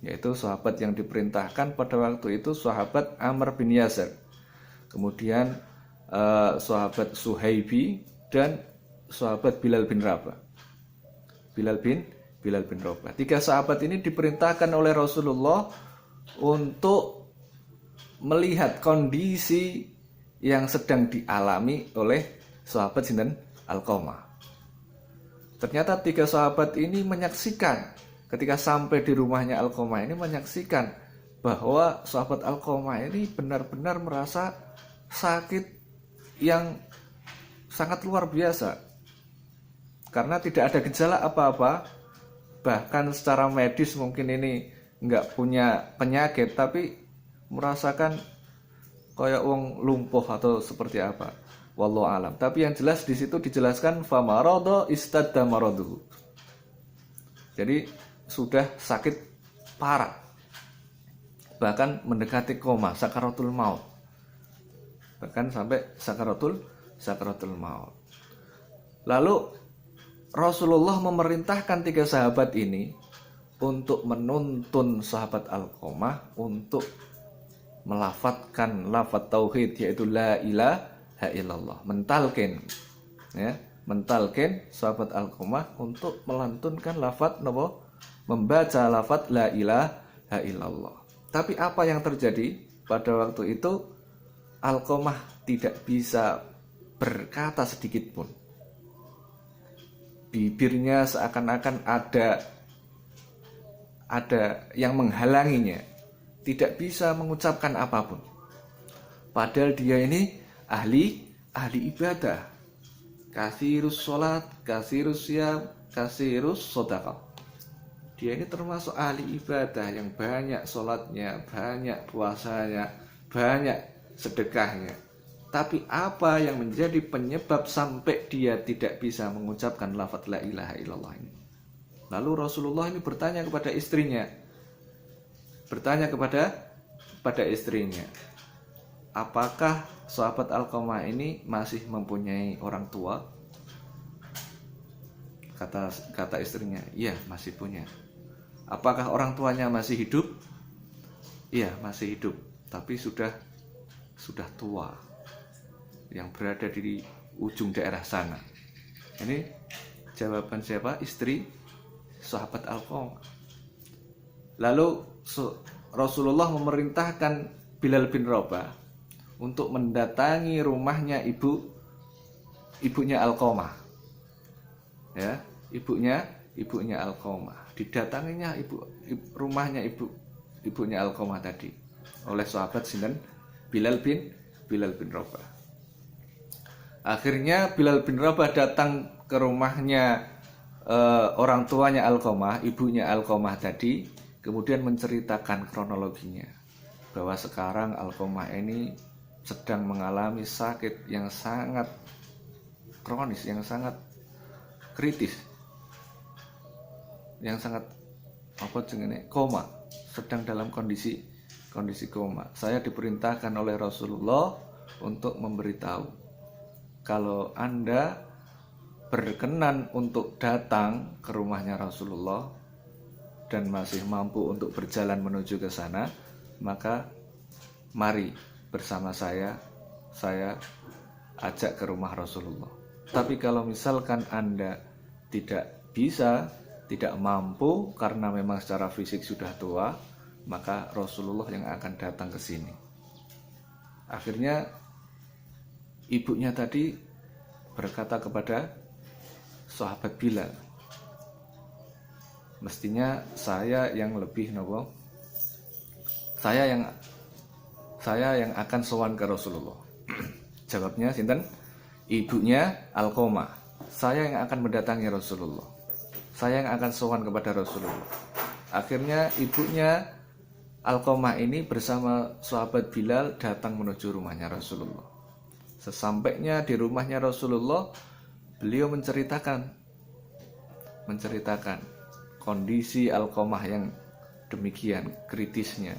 yaitu sahabat yang diperintahkan pada waktu itu sahabat Amr bin Yasir, kemudian sahabat Suhaibi, dan sahabat Bilal bin Rabah. Bilal bin Bilal bin Rabah. 3 sahabat ini diperintahkan oleh Rasulullah untuk melihat kondisi yang sedang dialami oleh sahabat sinten Alqamah. Ternyata 3 sahabat ini menyaksikan ketika sampai di rumahnya Alqamah ini, menyaksikan bahwa sahabat Alqamah ini benar-benar merasa sakit yang sangat luar biasa, karena tidak ada gejala apa-apa. Bahkan secara medis mungkin ini nggak punya penyakit, tapi merasakan kayak wong lumpuh atau seperti apa, wallahu alam. Tapi yang jelas di situ dijelaskan famarada istadda maraduhu. Jadi sudah sakit parah, bahkan mendekati koma, sakaratul maut, bahkan sampai sakaratul maut. Lalu Rasulullah memerintahkan 3 sahabat ini untuk menuntun sahabat Alqamah untuk melafadzkan lafaz tauhid, yaitu la ilaha illallah, mentalkin, ya, mentalkin sahabat Alqamah untuk melantunkan lafaz napa, membaca lafaz la ilaha illallah. Tapi apa yang terjadi pada waktu itu? Alqamah tidak bisa berkata sedikit pun. Bibirnya seakan-akan ada yang menghalanginya, tidak bisa mengucapkan apapun. Padahal dia ini ahli ibadah, katsirus sholat, katsirus siyam, katsirus shadaqah. Dia ini termasuk ahli ibadah yang banyak sholatnya, banyak puasanya, banyak sedekahnya. Tapi apa yang menjadi penyebab sampai dia tidak bisa mengucapkan lafaz la ilaha illallah ini? Lalu Rasulullah ini bertanya kepada istrinya, apakah sahabat Alqamah ini masih mempunyai orang tua? Kata istrinya, iya masih punya. Apakah orang tuanya masih hidup? Iya masih hidup, tapi sudah tua, yang berada di ujung daerah sana. Ini jawaban siapa? Istri sahabat Alqamah. Lalu Rasulullah memerintahkan Bilal bin Rabah untuk mendatangi rumahnya ibunya Alqamah. Ya, ibunya Alqamah. Didatanginya rumahnya ibunya Alqamah tadi oleh sahabat sinten Bilal bin Rabah. Akhirnya Bilal bin Rabah datang ke rumahnya orang tuanya Alqamah, ibunya Alqamah tadi, kemudian menceritakan kronologinya bahwa sekarang Alqamah ini sedang mengalami sakit yang sangat kronis, yang sangat kritis, yang sangat koma, sedang dalam kondisi koma. Saya diperintahkan oleh Rasulullah untuk memberitahu, kalau Anda berkenan untuk datang ke rumahnya Rasulullah dan masih mampu untuk berjalan menuju ke sana, maka mari bersama saya ajak ke rumah Rasulullah. Tapi kalau misalkan Anda tidak bisa, tidak mampu karena memang secara fisik sudah tua, maka Rasulullah yang akan datang ke sini. Akhirnya ibunya tadi berkata kepada sahabat Bilal, mestinya saya yang lebih nopo, saya yang akan sowan ke Rasulullah. Jawabnya sinten? Ibunya Alqamah. Saya yang akan mendatangi Rasulullah, saya yang akan sowan kepada Rasulullah. Akhirnya ibunya Alqamah ini bersama sahabat Bilal datang menuju rumahnya Rasulullah. Sesampainya di rumahnya Rasulullah, beliau menceritakan kondisi Alqamah yang demikian kritisnya,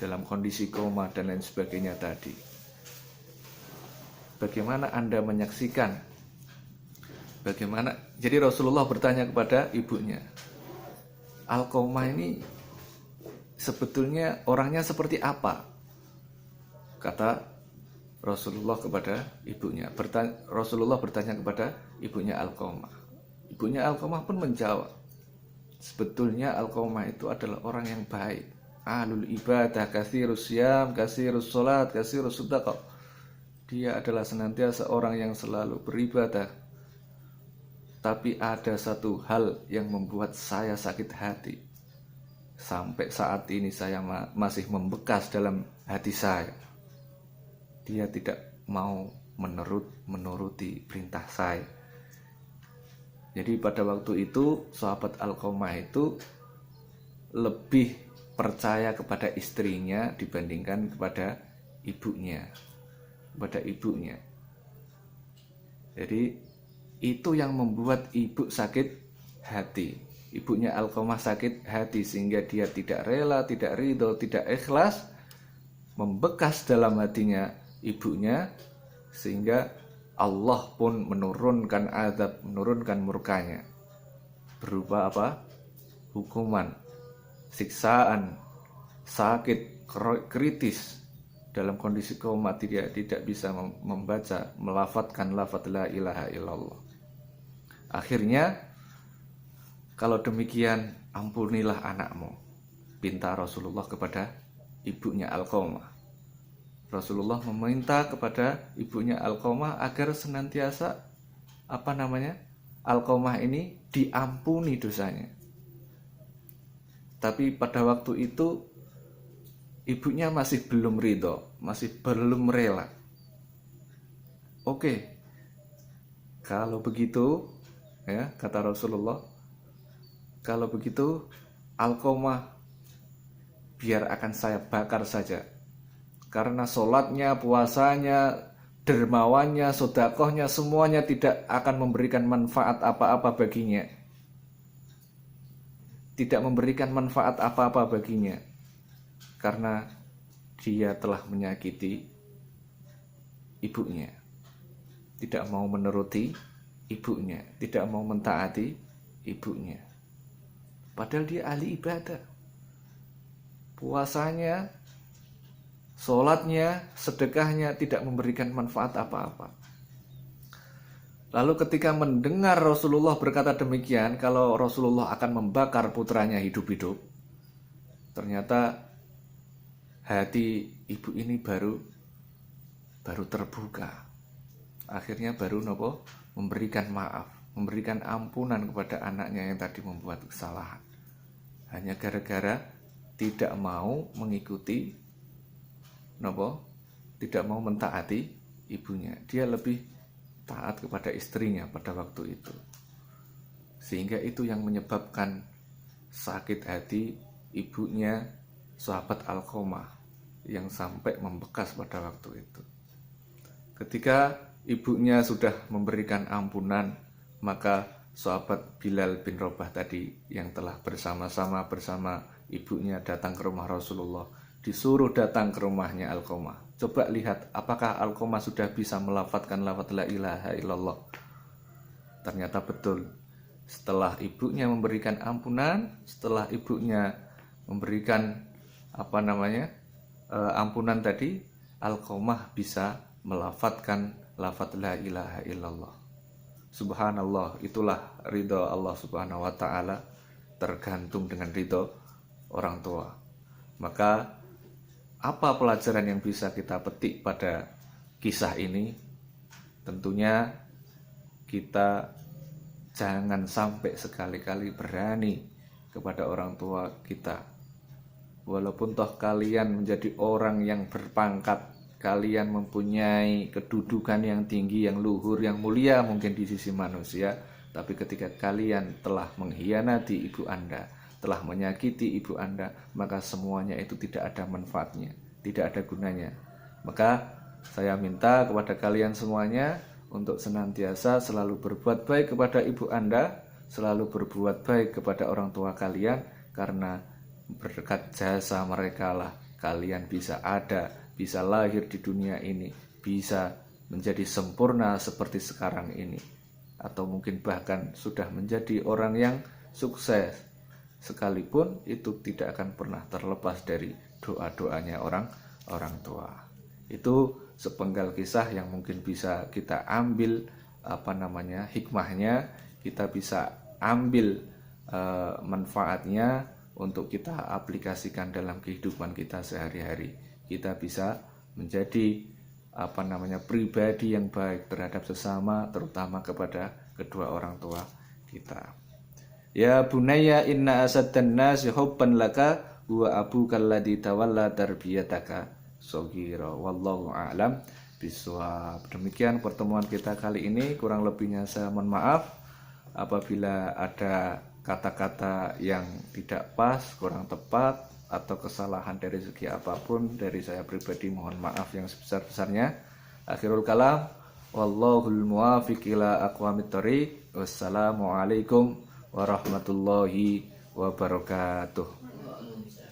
dalam kondisi koma dan lain sebagainya tadi. Bagaimana Anda menyaksikan? Jadi Rasulullah bertanya kepada ibunya, Alqamah ini sebetulnya orangnya seperti apa? Kata Rasulullah kepada ibunya. Rasulullah bertanya kepada ibunya Alqamah. Ibunya Alqamah pun menjawab, sebetulnya Alqamah itu adalah orang yang baik, ahlul ibadah, katsirus syam, katsirus salat, katsirus sedekah. Dia adalah senantiasa orang yang selalu beribadah. Tapi ada satu hal yang membuat saya sakit hati. Sampai saat ini saya masih membekas dalam hati saya. Dia tidak mau menuruti perintah saya. Jadi pada waktu itu sahabat Alqamah itu lebih percaya kepada istrinya dibandingkan kepada ibunya. Jadi itu yang membuat ibu sakit hati. Ibunya Alqamah sakit hati sehingga dia tidak rela, tidak ridho, tidak ikhlas, membekas dalam hatinya ibunya, sehingga Allah pun menurunkan azab, menurunkan murkanya berupa apa? Hukuman, siksaan, sakit, kritis. Dalam kondisi koma dia tidak bisa membaca, melafadzkan lafadz la ilaha illallah. Akhirnya, kalau demikian ampunilah anakmu, pinta Rasulullah kepada ibunya Alqamah. Rasulullah meminta kepada ibunya Alqamah agar senantiasa Alqamah ini diampuni dosanya. Tapi pada waktu itu ibunya masih belum ridho, masih belum rela. Oke, kalau begitu, ya kata Rasulullah, kalau begitu Alqamah biar akan saya bakar saja. Karena sholatnya, puasanya, dermawannya, sedekahnya, semuanya tidak akan memberikan manfaat apa-apa baginya. Tidak memberikan manfaat apa-apa baginya. Karena dia telah menyakiti ibunya, tidak mau menuruti ibunya, tidak mau mentaati ibunya. Padahal dia ahli ibadah, puasanya, sholatnya, sedekahnya tidak memberikan manfaat apa-apa. Lalu ketika mendengar Rasulullah berkata demikian, kalau Rasulullah akan membakar putranya hidup-hidup, ternyata hati ibu ini baru terbuka. Akhirnya baru memberikan maaf, memberikan ampunan kepada anaknya yang tadi membuat kesalahan. Hanya gara-gara tidak mau mengikuti tidak mau mentaati ibunya. Dia lebih taat kepada istrinya pada waktu itu. Sehingga itu yang menyebabkan sakit hati ibunya sahabat Alqamah yang sampai membekas pada waktu itu. Ketika ibunya sudah memberikan ampunan, maka sahabat Bilal bin Rabah tadi yang telah bersama ibunya datang ke rumah Rasulullah, disuruh datang ke rumahnya Alqamah. Coba lihat apakah Alqamah sudah bisa melafadzkan lafadz la ilaha illallah. Ternyata betul. Setelah ibunya memberikan ampunan, setelah ibunya memberikan ampunan tadi, Alqamah bisa melafadzkan lafadz la ilaha illallah. Subhanallah, itulah ridho Allah subhanahu wa ta'ala, tergantung dengan ridho orang tua. Maka apa pelajaran yang bisa kita petik pada kisah ini? Tentunya kita jangan sampai sekali-kali berani kepada orang tua kita. Walaupun toh kalian menjadi orang yang berpangkat, kalian mempunyai kedudukan yang tinggi, yang luhur, yang mulia mungkin di sisi manusia, tapi ketika kalian telah mengkhianati ibu Anda, telah menyakiti ibu Anda, maka semuanya itu tidak ada manfaatnya, tidak ada gunanya. Maka saya minta kepada kalian semuanya untuk senantiasa selalu berbuat baik kepada ibu Anda, selalu berbuat baik kepada orang tua kalian, karena berkat jasa mereka lah kalian bisa ada, bisa lahir di dunia ini, bisa menjadi sempurna seperti sekarang ini, atau mungkin bahkan sudah menjadi orang yang sukses. Sekalipun itu tidak akan pernah terlepas dari doa-doanya orang tua. Itu sepenggal kisah yang mungkin bisa kita ambil hikmahnya, kita bisa ambil manfaatnya untuk kita aplikasikan dalam kehidupan kita sehari-hari. Kita bisa menjadi pribadi yang baik terhadap sesama, terutama kepada kedua orang tua kita. Ya bunayya inna asaddan nasi hubban laka wa abuka alladhi tawalla tarbiyataka shaghira. Wallahu a'lam bishawab. Demikian pertemuan kita kali ini, kurang lebihnya saya mohon maaf apabila ada kata-kata yang tidak pas, kurang tepat, atau kesalahan dari segi apapun. Dari saya pribadi mohon maaf yang sebesar-besarnya. Akhirul kalam, wallahul muwaffiq ila aqwamit thoriq. Wassalamualaikum warahmatullahi wabarakatuh.